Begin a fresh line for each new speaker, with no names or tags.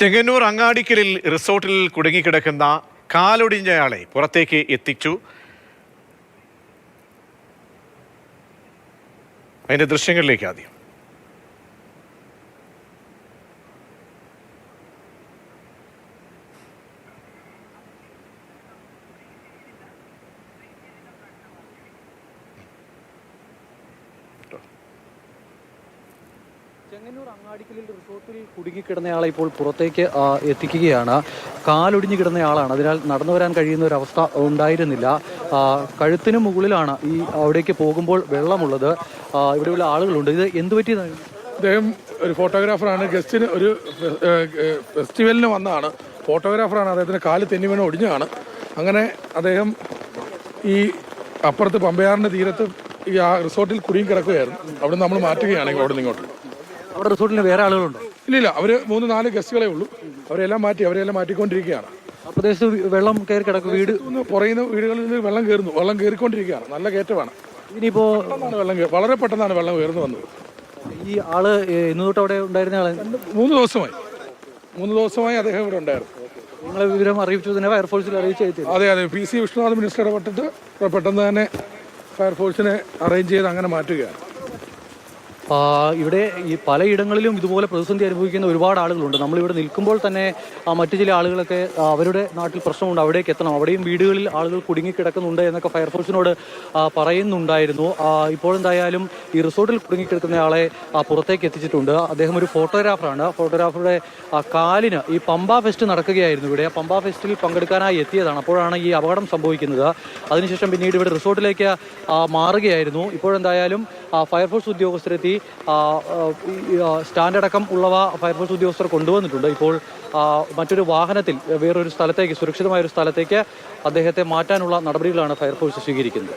ചെങ്ങന്നൂർ അങ്ങാടിക്കലിൽ റിസോർട്ടിൽ കുടുങ്ങിക്കിടക്കുന്ന കാലൊടിഞ്ഞയാളെ പുറത്തേക്ക് എത്തിച്ചു. അതിന്റെ ദൃശ്യങ്ങളിലേക്ക് ആദ്യം.
ചെങ്ങന്നൂർ അങ്ങാടിക്കലിൽ റിസോർട്ടിൽ കുടുങ്ങിക്കിടന്നയാളെ ഇപ്പോൾ പുറത്തേക്ക് എത്തിക്കുകയാണ്. കാലൊടിഞ്ഞു കിടന്നയാളാണ്, അതിനാൽ നടന്നു വരാൻ കഴിയുന്ന ഒരു അവസ്ഥ ഉണ്ടായിരുന്നില്ല. കഴുത്തിന് മുകളിലാണ് ഈ അവിടേക്ക് പോകുമ്പോൾ വെള്ളമുള്ളത്. ഇവിടെയുള്ള ആളുകളുണ്ട്. ഇത് എന്ത് പറ്റിയതാണ്?
അദ്ദേഹം ഒരു ഫോട്ടോഗ്രാഫറാണ്. ഗസ്റ്റിന് ഒരു ഫെസ്റ്റിവലിന് വന്നതാണ്. ഫോട്ടോഗ്രാഫറാണ്. അദ്ദേഹത്തിന് കാല് തെന്നി വീണ് ഒടിഞ്ഞതാണ്. അങ്ങനെ അദ്ദേഹം ഈ അപ്പുറത്ത് പമ്പയാറിൻ്റെ തീരത്ത് ഈ ആ റിസോർട്ടിൽ കുടുങ്ങി കിടക്കുകയായിരുന്നു. അവിടെ നമ്മൾ മാറ്റുകയാണെങ്കിൽ അവിടെ നിന്ന് ഇങ്ങോട്ട്.
അവിടെ റിസോർട്ടിൽ വേറെ ആളുകളുണ്ടോ?
ഇല്ല, അവർ 3-4 ഗസ്റ്റുകളെ ഉള്ളൂ. അവരെല്ലാം മാറ്റിക്കൊണ്ടിരിക്കുകയാണ്.
ആ പ്രദേശത്ത് വെള്ളം കയറി കിടക്കും. വീട്
കുറയുന്ന വീടുകളിൽ നിന്ന് വെള്ളം കയറിക്കൊണ്ടിരിക്കുകയാണ്. നല്ല കയറ്റമാണ്.
ഇനിയിപ്പോ
വളരെ പെട്ടെന്നാണ് വെള്ളം ഉയർന്നു വന്നത്.
ഈ ആള് ഇന്ന് തൊട്ട് അവിടെ ഉണ്ടായിരുന്ന ആള്
3 ദിവസമായി അദ്ദേഹം ഇവിടെ ഉണ്ടായിരുന്നു.
നിങ്ങളെ വിവരം അറിയിച്ചതിനെ ഫയർഫോഴ്സിൽ അറിയിച്ചു?
അതെ, PC വിഷ്ണുനാഥ് മിനിസ്റ്റർ ഇടപെട്ടിട്ട് പെട്ടെന്ന് തന്നെ ഫയർഫോഴ്സിനെ അറേഞ്ച് ചെയ്ത് അങ്ങനെ മാറ്റുകയാണ്.
ഇവിടെ ഈ പലയിടങ്ങളിലും ഇതുപോലെ പ്രതിസന്ധി അനുഭവിക്കുന്ന ഒരുപാട് ആളുകളുണ്ട്. നമ്മളിവിടെ നിൽക്കുമ്പോൾ തന്നെ മറ്റു ചില ആളുകളൊക്കെ അവരുടെ നാട്ടിൽ പ്രശ്നമുണ്ട്, അവിടേക്ക് എത്തണം, അവിടെയും വീടുകളിൽ ആളുകൾ കുടുങ്ങിക്കിടക്കുന്നുണ്ട് എന്നൊക്കെ ഫയർഫോഴ്സിനോട് പറയുന്നുണ്ടായിരുന്നു. ഇപ്പോഴെന്തായാലും ഈ റിസോർട്ടിൽ കുടുങ്ങിക്കിടക്കുന്നയാളെ പുറത്തേക്ക് എത്തിച്ചിട്ടുണ്ട്. അദ്ദേഹം ഒരു ഫോട്ടോഗ്രാഫറാണ്. ഫോട്ടോഗ്രാഫറുടെ കാലിന് ഈ പമ്പ ഫെസ്റ്റ് നടക്കുകയായിരുന്നു ഇവിടെ. പമ്പ ഫെസ്റ്റിൽ പങ്കെടുക്കാനായി എത്തിയതാണ്. അപ്പോഴാണ് ഈ അപകടം സംഭവിക്കുന്നത്. അതിനുശേഷം പിന്നീട് ഇവിടെ റിസോർട്ടിലേക്ക് മാറുകയായിരുന്നു. ഇപ്പോഴെന്തായാലും ഫയർഫോഴ്സ് ഉദ്യോഗസ്ഥരെത്തി സ്റ്റാൻഡ് അടക്കം ഉള്ളവ ഫയർഫോഴ്സ് ഉദ്യോഗസ്ഥർ കൊണ്ടുവന്നിട്ടുണ്ട്. ഇപ്പോൾ മറ്റൊരു വാഹനത്തിൽ വേറൊരു സ്ഥലത്തേക്ക്, സുരക്ഷിതമായ ഒരു സ്ഥലത്തേക്ക് അദ്ദേഹത്തെ മാറ്റാനുള്ള നടപടികളാണ് ഫയർഫോഴ്സ് സ്വീകരിക്കുന്നത്.